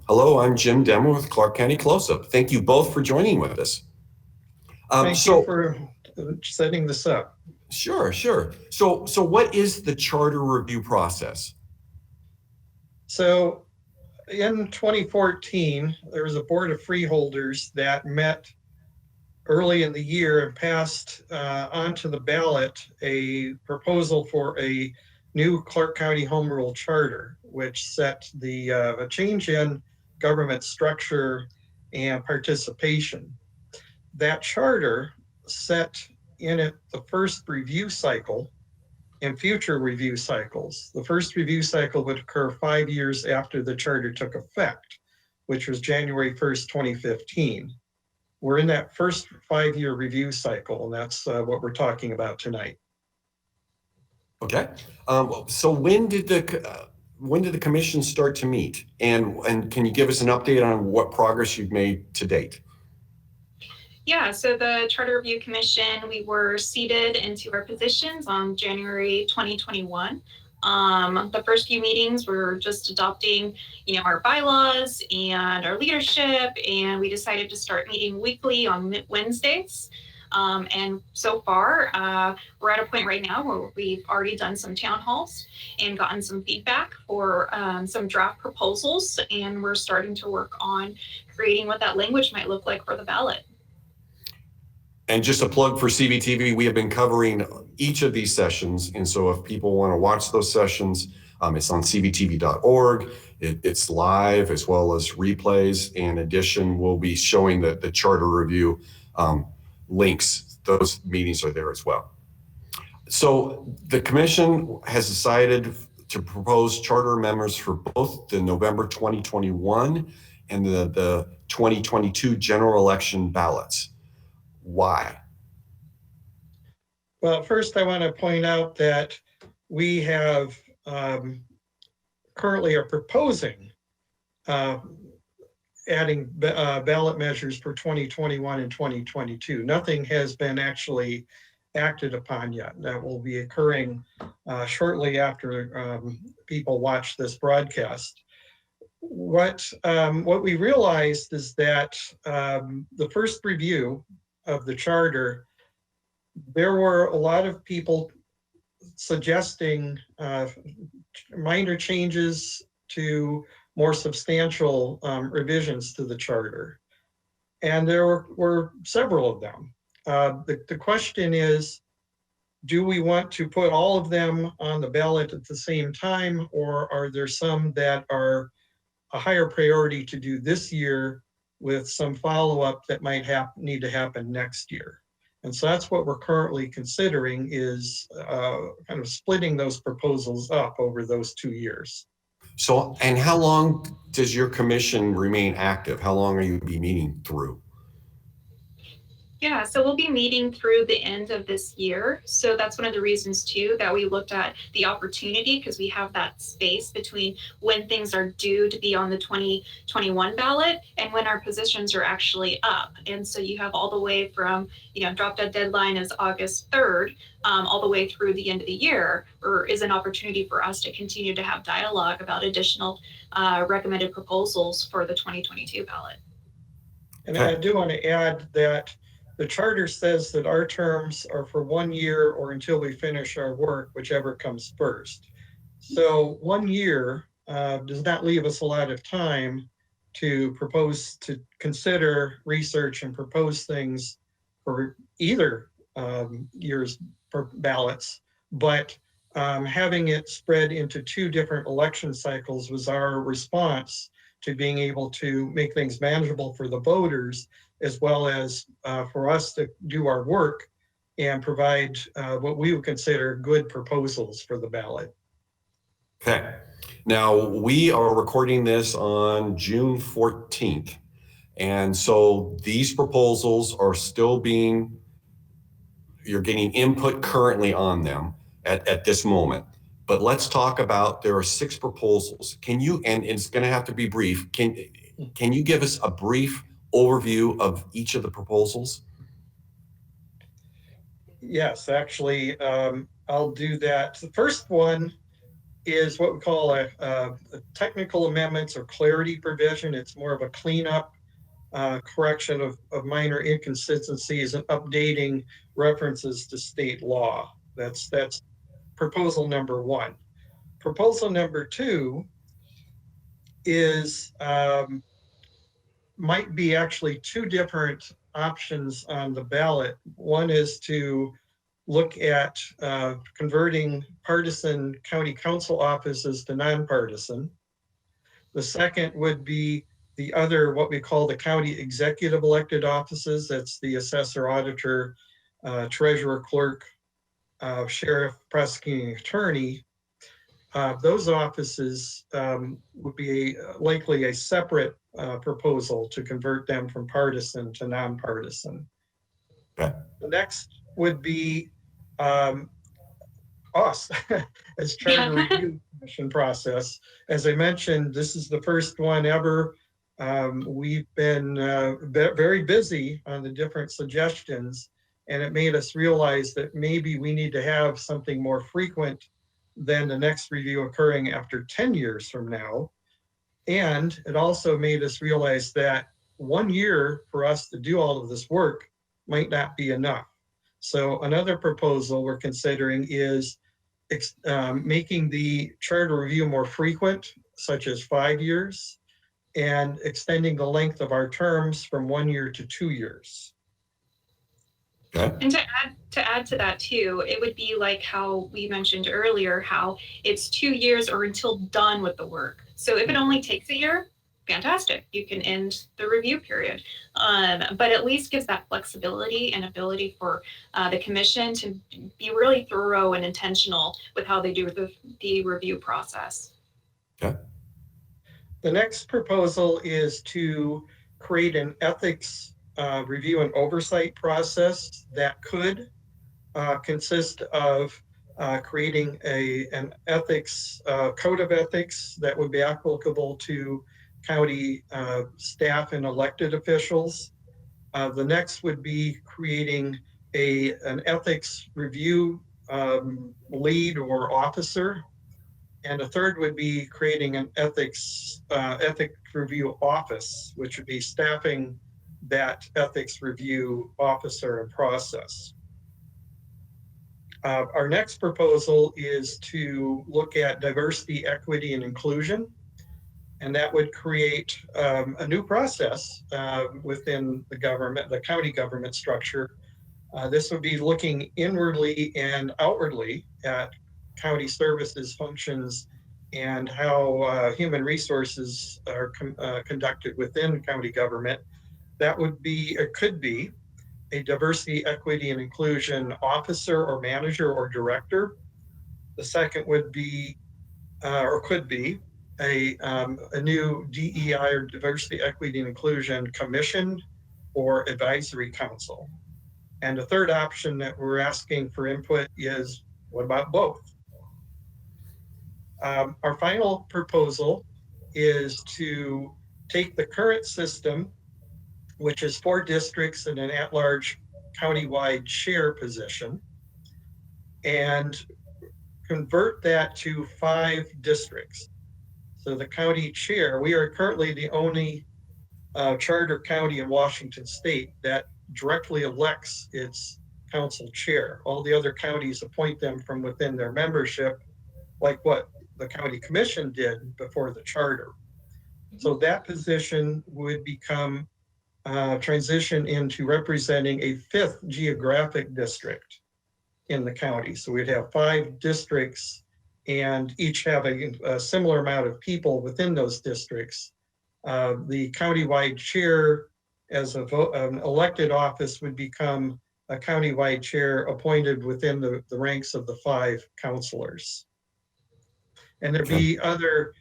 Hello, I'm Jim Demmer with Clark County Close-Up. Thank you both for joining with us. Thank you for setting this up. Sure. So what is the charter review process? So in 2014, there was a board of freeholders that met early in the year and passed onto the ballot a proposal for a new Clark County Home Rule Charter, which set a change in government structure and participation. That charter set in it the first review cycle and future review cycles. The first review cycle would occur 5 years after the charter took effect, which was January 1st, 2015. We're in that first 5-year review cycle, and that's what we're talking about tonight. Okay. So when did the commission start to meet? And can you give us an update on what progress you've made to date? Yeah, so the Charter Review Commission, we were seated into our positions on January 2021. The first few meetings were just adopting, our bylaws and our leadership, and we decided to start meeting weekly on Wednesdays. And so far, we're at a point right now where we've already done some town halls and gotten some feedback for some draft proposals, and we're starting to work on creating what that language might look like for the ballot. And just a plug for CVTV, we have been covering each of these sessions. And so if people want to watch those sessions, it's on cvtv.org. It's live as well as replays. In addition, we'll be showing the charter review links. Those meetings are there as well. So the commission has decided to propose charter amendments for both the November 2021 and the 2022 general election ballots. Why? Well, first I want to point out that we have currently are proposing adding ballot measures for 2021 and 2022. Nothing has been actually acted upon yet. That will be occurring shortly after people watch this broadcast. What we realized is that the first review of the charter, there were a lot of people suggesting minor changes to more substantial revisions to the charter. And there were several of them. The question is, do we want to put all of them on the ballot at the same time, or are there some that are a higher priority to do this year with some follow-up that might need to happen next year? And so that's what we're currently considering, is kind of splitting those proposals up over those 2 years. So, and how long does your commission remain active? How long are you be meeting through? Yeah, so we'll be meeting through the end of this year. So that's one of the reasons too that we looked at the opportunity, because we have that space between when things are due to be on the 2021 ballot and when our positions are actually up. And so you have all the way from, drop dead deadline is August 3rd, all the way through the end of the year, or is an opportunity for us to continue to have dialogue about additional recommended proposals for the 2022 ballot. And I do want to add that the charter says that our terms are for 1 year or until we finish our work, whichever comes first. So 1 year does not leave us a lot of time to consider, research, and propose things for either year's ballots. But having it spread into 2 different election cycles was our response to being able to make things manageable for the voters, as well as for us to do our work and provide what we would consider good proposals for the ballot. Okay. Now, we are recording this on June 14th. And so these proposals are still you're getting input currently on them at this moment. But let's talk about, there are 6 proposals. Can you, and it's going to have to be brief, can you give us a brief overview of each of the proposals? Yes, actually, I'll do that. The first one is what we call a technical amendments or clarity provision. It's more of a cleanup correction of minor inconsistencies and updating references to state law. That's proposal number one. Proposal number two is might be actually two different options on the ballot. One is to look at converting partisan county council offices to nonpartisan. The second would be the other, what we call the county executive elected offices. That's the assessor, auditor, treasurer, clerk, sheriff, prosecuting attorney. Those offices would be likely a separate proposal to convert them from partisan to nonpartisan. Okay. The next would be us as charter review commission process. As I mentioned, this is the first one ever. We've been very busy on the different suggestions, and it made us realize that maybe we need to have something more frequent than the next review occurring after 10 years from now. And it also made us realize that 1 year for us to do all of this work might not be enough. So another proposal we're considering is making the charter review more frequent, such as 5 years, and extending the length of our terms from 1 year to 2 years. Okay. And to add to that too, it would be like how we mentioned earlier, how it's 2 years or until done with the work. So if it only takes a year, fantastic, you can end the review period. But at least gives that flexibility and ability for the commission to be really thorough and intentional with how they do the review process. Okay. The next proposal is to create an ethics review and oversight process that could consist of creating an ethics code of ethics that would be applicable to county staff and elected officials. The next would be creating an ethics review lead or officer. And a third would be creating an ethics review office, which would be staffing that ethics review officer and process. Our next proposal is to look at diversity, equity, and inclusion. And that would create a new process within the government, the county government structure. This would be looking inwardly and outwardly at county services functions and how human resources are conducted within county government. That would be, or could be, a diversity, equity, and inclusion officer or manager or director. The second would be, or could be, a new DEI or diversity, equity, and inclusion commission or advisory council. And the third option that we're asking for input is, what about both? Our final proposal is to take the current system, which is 4 districts and an at-large countywide chair position, and convert that to 5 districts. So the county chair, we are currently the only charter county in Washington state that directly elects its council chair. All the other counties appoint them from within their membership, like what the county commission did before the charter. So that position would become transition into representing a 5th geographic district in the county. So we'd have 5 districts and each have a similar amount of people within those districts. The countywide chair as an elected office would become a countywide chair appointed within the ranks of the 5 councilors. And there'd be other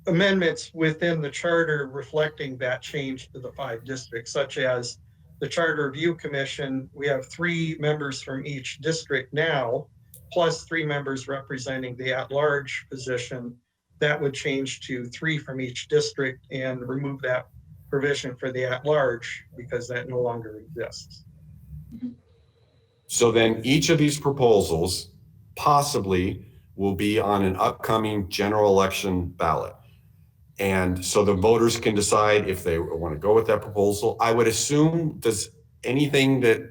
amendments within the charter reflecting that change to the 5 districts, such as the Charter Review Commission. We have 3 members from each district now, plus 3 members representing the at-large position. That would change to 3 from each district and remove that provision for the at-large because that no longer exists. So then each of these proposals possibly will be on an upcoming general election ballot. And so the voters can decide if they want to go with that proposal. I would assume, does anything that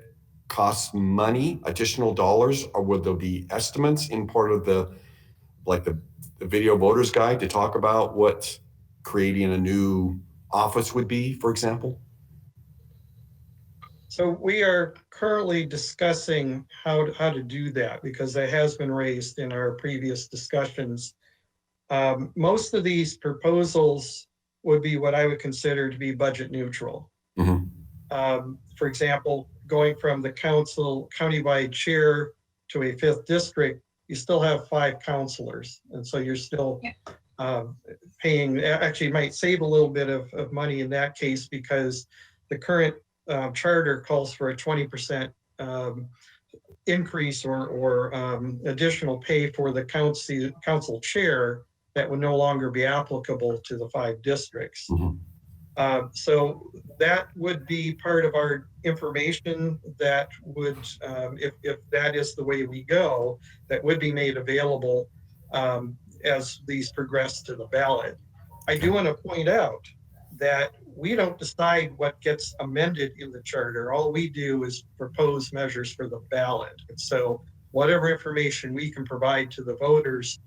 costs money, additional dollars, or would there be estimates in part of the video voters guide to talk about what creating a new office would be, for example? So we are currently discussing how to do that, because that has been raised in our previous discussions. Most of these proposals would be what I would consider to be budget neutral. Mhm. For example, going from the countywide chair to a 5th district, you still have 5 counselors. And so you're still paying, actually might save a little bit of money in that case, because the current charter calls for a 20% increase or additional pay for the council chair that would no longer be applicable to the 5 districts. Mhm. So that would be part of our information that would, if that is the way we go, that would be made available as these progress to the ballot. I do want to point out that we don't decide what gets amended in the charter. All we do is propose measures for the ballot. And so whatever information we can provide to the voters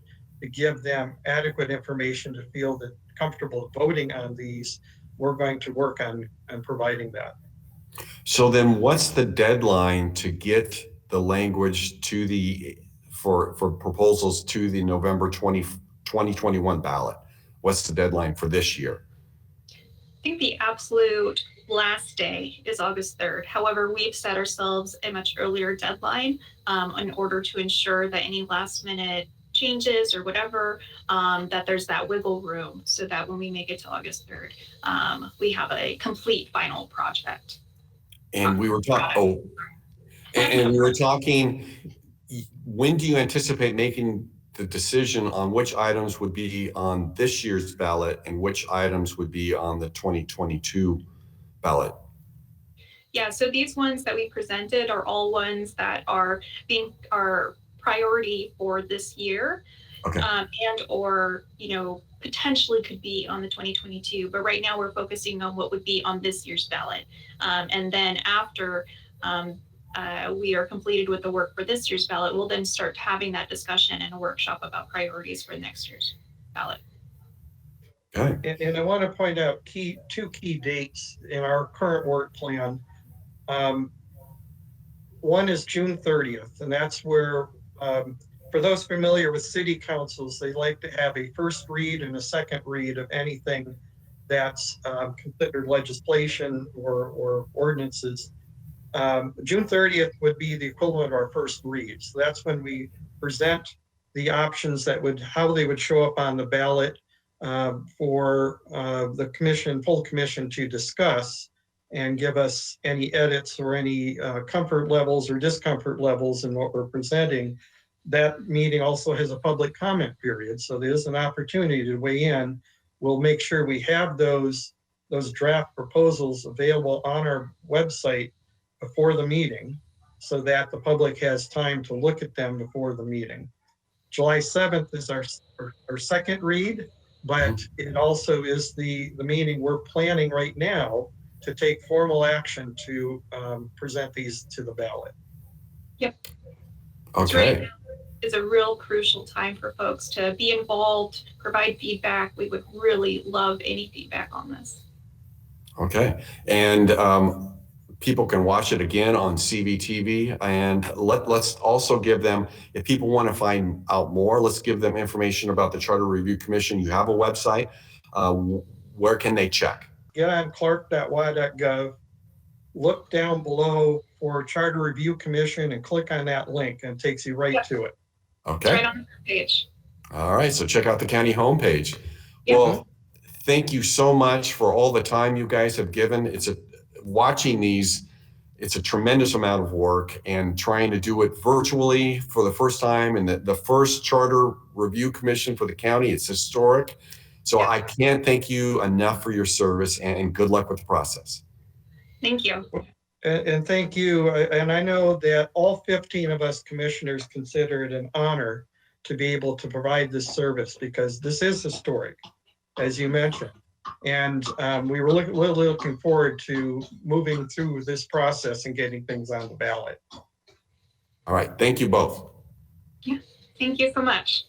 to give them adequate information to feel that comfortable voting on these, we're going to work on providing that. So then what's the deadline to get the language to for proposals to the November 2021 ballot? What's the deadline for this year? I think the absolute last day is August 3rd. However, we've set ourselves a much earlier deadline in order to ensure that any last minute changes or whatever, that there's that wiggle room, so that when we make it to August 3rd, we have a complete final project. And we were talking, and we were talking, when do you anticipate making the decision on which items would be on this year's ballot and which items would be on the 2022 ballot? Yeah, so these ones that we presented are all ones that are priority for this year. Okay. And or, potentially could be on the 2022, but right now we're focusing on what would be on this year's ballot. And then after we are completed with the work for this year's ballot, we'll then start having that discussion and a workshop about priorities for next year's ballot. Okay. And I want to point out two key dates in our current work plan. One is June 30th, and that's where, for those familiar with city councils, they like to have a first read and a second read of anything that's considered legislation or ordinances. June 30th would be the equivalent of our first read. So that's when we present the options how they would show up on the ballot for the full commission to discuss and give us any edits or any comfort levels or discomfort levels in what we're presenting. That meeting also has a public comment period, so there's an opportunity to weigh in. We'll make sure we have those draft proposals available on our website before the meeting, so that the public has time to look at them before the meeting. July 7th is our second read, but it also is the meeting we're planning right now to take formal action to present these to the ballot. Yep. Okay. Right. Is a real crucial time for folks to be involved, provide feedback. We would really love any feedback on this. Okay. And people can watch it again on CVTV. And let's also give them, if people want to find out more, let's give them information about the Charter Review Commission. You have a website. Where can they check? Get on clark.wa.gov, look down below for Charter Review Commission and click on that link, and it takes you right to it. Okay. Right on the page. All right. So check out the county homepage. Yep. Well, thank you so much for all the time you guys have given. Watching these, it's a tremendous amount of work, and trying to do it virtually for the first time, and the first Charter Review Commission for the county. It's historic. So I can't thank you enough for your service, and good luck with the process. Thank you. And thank you. And I know that all 15 of us commissioners consider it an honor to be able to provide this service, because this is historic, as you mentioned. And we were really looking forward to moving through this process and getting things on the ballot. All right, thank you both. Thank you so much.